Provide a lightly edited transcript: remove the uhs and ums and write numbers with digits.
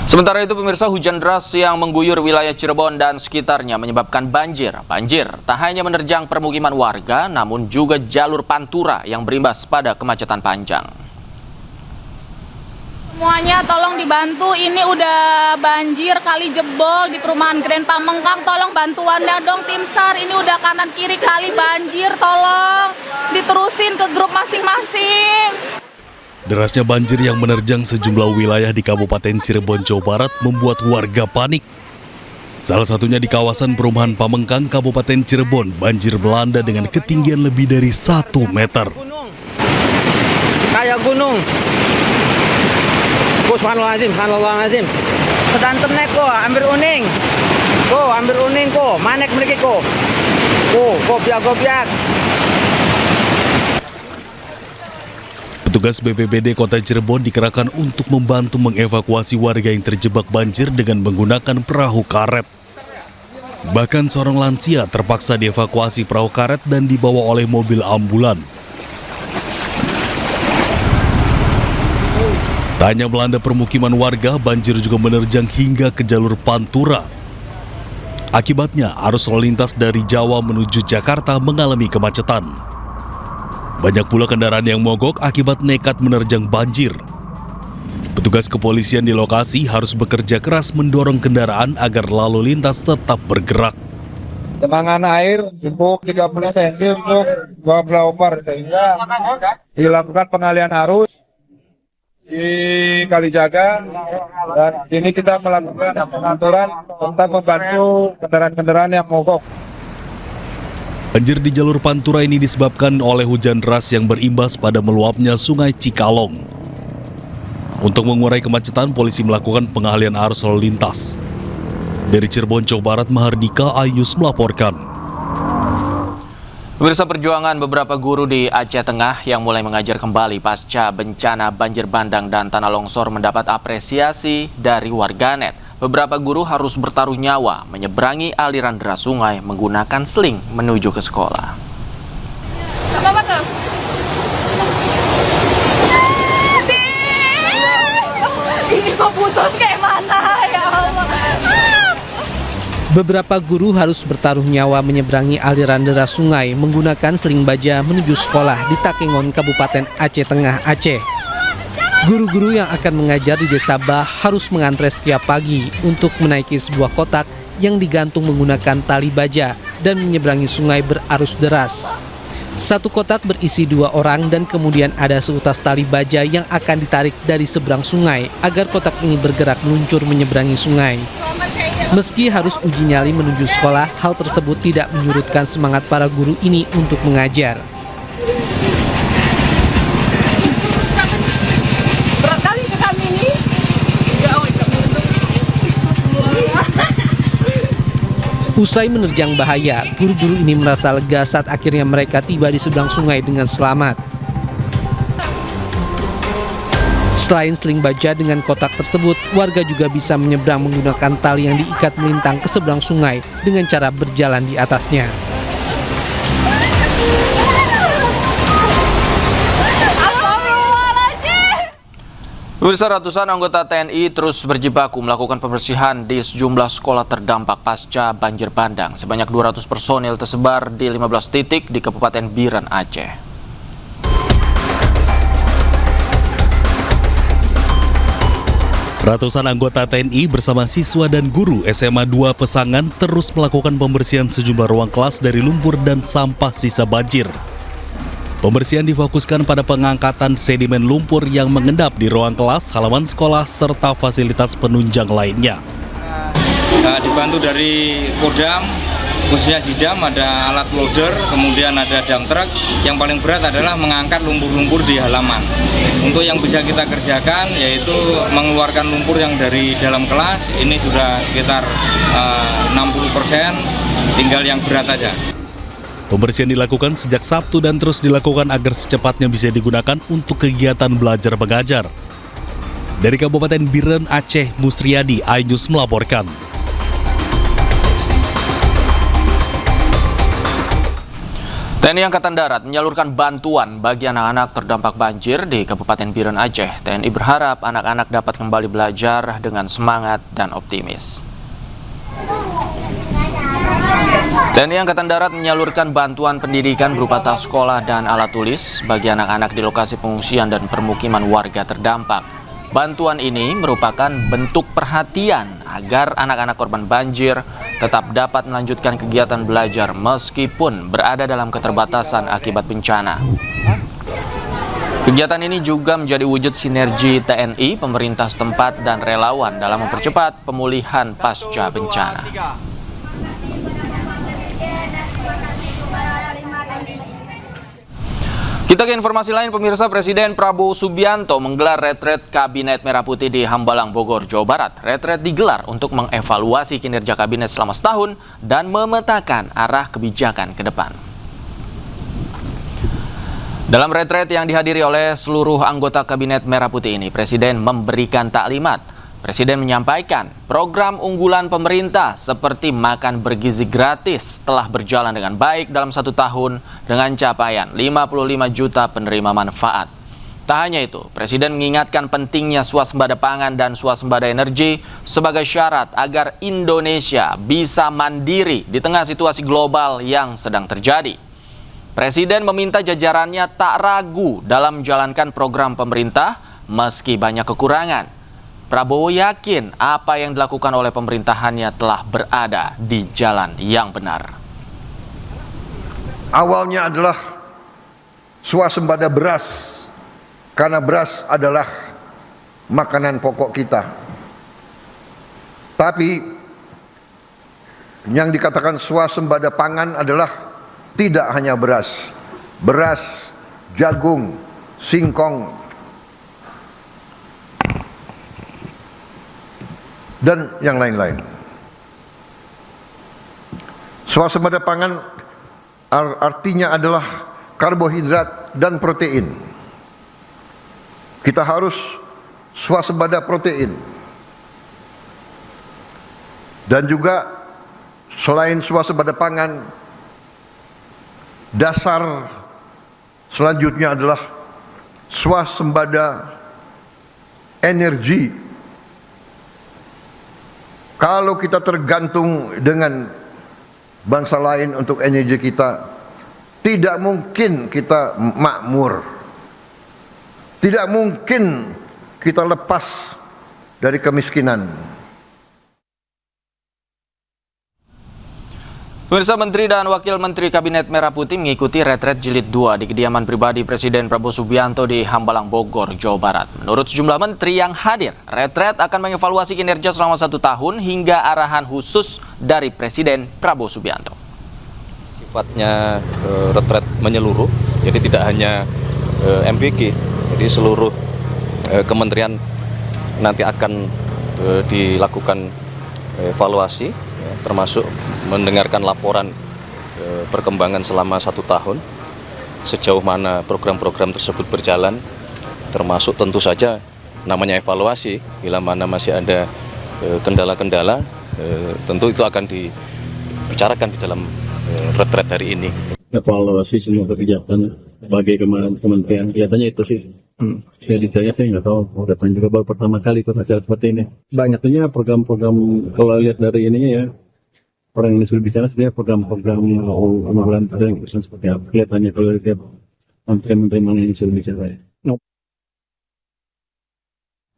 Sementara itu pemirsa, hujan deras yang mengguyur wilayah Cirebon dan sekitarnya menyebabkan banjir. Banjir tak hanya menerjang permukiman warga, namun juga jalur pantura yang berimbas pada kemacetan panjang. Semuanya tolong dibantu, ini udah banjir kali jebol di perumahan Grand Pamengkang, tolong bantuannya dong tim SAR, ini udah kanan kiri kali banjir, tolong diterusin ke grup masing-masing. Derasnya banjir yang menerjang sejumlah wilayah di Kabupaten Cirebon, Jawa Barat membuat warga panik. Salah satunya di kawasan perumahan Pamengkang, Kabupaten Cirebon, banjir melanda dengan ketinggian lebih dari 1 meter. Kayak gunung. Subhanallahazim. Sedanten nek ko, ambil uning. Manek mriki ko. Gobiak. Petugas BPBD Kota Cirebon dikerahkan untuk membantu mengevakuasi warga yang terjebak banjir dengan menggunakan perahu karet. Bahkan seorang lansia terpaksa dievakuasi perahu karet dan dibawa oleh mobil ambulan. Tak hanya melanda permukiman warga, banjir juga menerjang hingga ke jalur pantura. Akibatnya, arus lalu lintas dari Jawa menuju Jakarta mengalami kemacetan. Banyak pula kendaraan yang mogok akibat nekat menerjang banjir. Petugas kepolisian di lokasi harus bekerja keras mendorong kendaraan agar lalu lintas tetap bergerak. Genangan air cukup 30 cm untuk 2 blower sehingga dilakukan pengalihan arus di Kalijaga, dan ini kita melakukan pengaturan tentang membantu kendaraan-kendaraan yang mogok. Banjir di jalur pantura ini disebabkan oleh hujan deras yang berimbas pada meluapnya Sungai Cikalong. Untuk mengurai kemacetan, polisi melakukan pengalihan arus lalu lintas. Dari Cirebon, Jawa Barat, Mahardika Ayus melaporkan. Pemirsa, perjuangan beberapa guru di Aceh Tengah yang mulai mengajar kembali pasca bencana banjir bandang dan tanah longsor mendapat apresiasi dari warganet. Beberapa guru harus bertaruh nyawa menyeberangi aliran deras sungai menggunakan seling menuju ke sekolah. Ini kok putus kayak mana ya Allah. Beberapa guru harus bertaruh nyawa menyeberangi aliran deras sungai menggunakan seling baja menuju sekolah di Takengon, Kabupaten Aceh Tengah, Aceh. Guru-guru yang akan mengajar di Desa Bah harus mengantre setiap pagi untuk menaiki sebuah kotak yang digantung menggunakan tali baja dan menyeberangi sungai berarus deras. Satu kotak berisi 2 orang dan kemudian ada seutas tali baja yang akan ditarik dari seberang sungai agar kotak ini bergerak meluncur menyeberangi sungai. Meski harus uji nyali menuju sekolah, hal tersebut tidak menyurutkan semangat para guru ini untuk mengajar. Usai menerjang bahaya, guru-guru ini merasa lega saat akhirnya mereka tiba di seberang sungai dengan selamat. Selain seling baja dengan kotak tersebut, warga juga bisa menyeberang menggunakan tali yang diikat melintang ke seberang sungai dengan cara berjalan di atasnya. Pemirsa, ratusan anggota TNI terus berjibaku melakukan pembersihan di sejumlah sekolah terdampak pasca banjir bandang. Sebanyak 200 personil tersebar di 15 titik di Kabupaten Biren, Aceh. Ratusan anggota TNI bersama siswa dan guru SMA 2 Pesangan terus melakukan pembersihan sejumlah ruang kelas dari lumpur dan sampah sisa banjir. Pembersihan difokuskan pada pengangkatan sedimen lumpur yang mengendap di ruang kelas, halaman sekolah, serta fasilitas penunjang lainnya. Dibantu dari Kodam, khususnya Sidam, ada alat loader, kemudian ada dump truck. Yang paling berat adalah mengangkat lumpur-lumpur di halaman. Untuk yang bisa kita kerjakan yaitu mengeluarkan lumpur yang dari dalam kelas, ini sudah sekitar 60%, tinggal yang berat aja. Pembersihan dilakukan sejak Sabtu dan terus dilakukan agar secepatnya bisa digunakan untuk kegiatan belajar mengajar. Dari Kabupaten Biren, Aceh, Musriadi Ayus melaporkan. TNI Angkatan Darat menyalurkan bantuan bagi anak-anak terdampak banjir di Kabupaten Biren Aceh. TNI berharap anak-anak dapat kembali belajar dengan semangat dan optimis. TNI Angkatan Darat menyalurkan bantuan pendidikan berupa tas sekolah dan alat tulis bagi anak-anak di lokasi pengungsian dan permukiman warga terdampak. Bantuan ini merupakan bentuk perhatian agar anak-anak korban banjir tetap dapat melanjutkan kegiatan belajar meskipun berada dalam keterbatasan akibat bencana. Kegiatan ini juga menjadi wujud sinergi TNI, pemerintah setempat, dan relawan dalam mempercepat pemulihan pasca bencana. Kita ke informasi lain, pemirsa. Presiden Prabowo Subianto menggelar retret Kabinet Merah Putih di Hambalang, Bogor, Jawa Barat. Retret digelar untuk mengevaluasi kinerja kabinet selama setahun dan memetakan arah kebijakan ke depan. Dalam retret yang dihadiri oleh seluruh anggota Kabinet Merah Putih ini, Presiden memberikan taklimat. Presiden menyampaikan program unggulan pemerintah seperti makan bergizi gratis telah berjalan dengan baik dalam 1 tahun dengan capaian 55 juta penerima manfaat. Tak hanya itu, Presiden mengingatkan pentingnya swasembada pangan dan swasembada energi sebagai syarat agar Indonesia bisa mandiri di tengah situasi global yang sedang terjadi. Presiden meminta jajarannya tak ragu dalam menjalankan program pemerintah meski banyak kekurangan. Prabowo yakin apa yang dilakukan oleh pemerintahannya telah berada di jalan yang benar. Awalnya adalah swasembada beras, karena beras adalah makanan pokok kita. Tapi yang dikatakan swasembada pangan adalah tidak hanya beras, jagung, singkong, dan yang lain-lain. Swasembada pangan artinya adalah karbohidrat dan protein. Kita harus swasembada protein. Dan juga selain swasembada pangan, dasar selanjutnya adalah swasembada energi. Kalau kita tergantung dengan bangsa lain untuk energi kita, tidak mungkin kita makmur. Tidak mungkin kita lepas dari kemiskinan. Pemirsa, Menteri dan Wakil Menteri Kabinet Merah Putih mengikuti retret jilid 2 di kediaman pribadi Presiden Prabowo Subianto di Hambalang, Bogor, Jawa Barat. Menurut sejumlah menteri yang hadir, retret akan mengevaluasi kinerja selama 1 tahun hingga arahan khusus dari Presiden Prabowo Subianto. Sifatnya retret menyeluruh, jadi tidak hanya MBG, jadi seluruh kementerian nanti akan dilakukan evaluasi, termasuk mendengarkan laporan perkembangan selama 1 tahun, sejauh mana program-program tersebut berjalan, termasuk tentu saja namanya evaluasi, bila mana masih ada kendala-kendala, tentu itu akan dibicarakan di dalam retret hari ini. Evaluasi semua kebijakan bagi kementerian, kelihatannya itu sih. Ya detailnya saya nggak tahu, datang juga baru pertama kali ikut acara seperti ini. Banyaknya program-program, kalau lihat dari ininya ya, orang yang disuruh bicara sebenarnya program-program unggulan yang seperti apa. Kelihatannya kalau lihat menteri-menteri mana yang disuruh bicara ya.